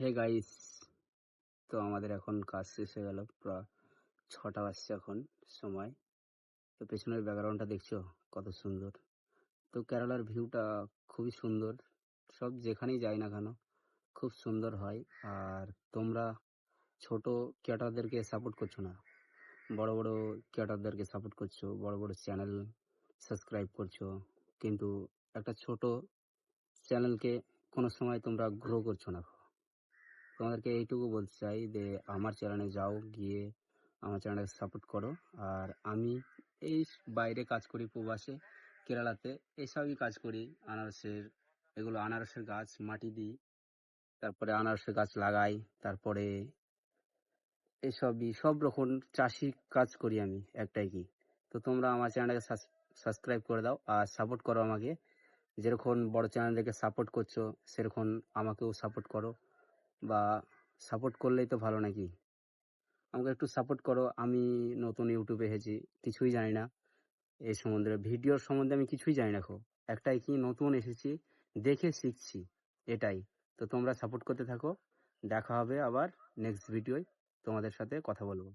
Hey guys, তো আমাদের এখন কাজ শেষ হয়ে গেল। প্রায় ৬টা বাজছে এখন সময়। তো পেছনের ব্যাকগ্রাউন্ডটা দেখছো কত সুন্দর। তো কেরালার ভিউটা খুবই সুন্দর। সব যেখানেই যাই না কেন খুব সুন্দর হয়। আর তোমরা ছোট ক্রিয়েটরদেরকে সাপোর্ট করছো না, বড় বড় ক্রিয়েটরদেরকে সাপোর্ট করছো, বড় বড় চ্যানেল সাবস্ক্রাইব করছো, কিন্তু একটা ছোট চ্যানেলকে কোনো সময় তোমরা গ্রো করছো না। তোমাদেরকে এইটুকু বলতে চাই যে আমার চ্যানেলে যাও, গিয়ে আমার চ্যানেলকে সাপোর্ট করো। আর আমি এই বাইরে কাজ করি, প্রবাসে কেরালাতে এইসবই কাজ করি। আনারসের গাছ মাটি দিই, তারপরে আনারসের গাছ লাগাই, তারপরে এসবই সব রকম চাষি কাজ করি আমি। একটাই কি, তো তোমরা আমার চ্যানেলকে সাবস্ক্রাইব করে দাও আর সাপোর্ট করো আমাকে। যেরকম বড় চ্যানেলদেরকে সাপোর্ট করছো সেরকম আমাকেও সাপোর্ট করো, বা সাপোর্ট করলেই তো ভালো নাকি। আমাকে একটু সাপোর্ট করো। আমি নতুন ইউটিউবে এসেছি, কিছুই জানি না এই সম্বন্ধে, ভিডিওর সম্বন্ধে আমি কিছুই জানি না। খুব একটাই কি, নতুন এসেছি, দেখে শিখছি, এটাই। তো তোমরা সাপোর্ট করতে থাকো। দেখা হবে আবার নেক্সট ভিডিওয়, তোমাদের সাথে কথা বলবো।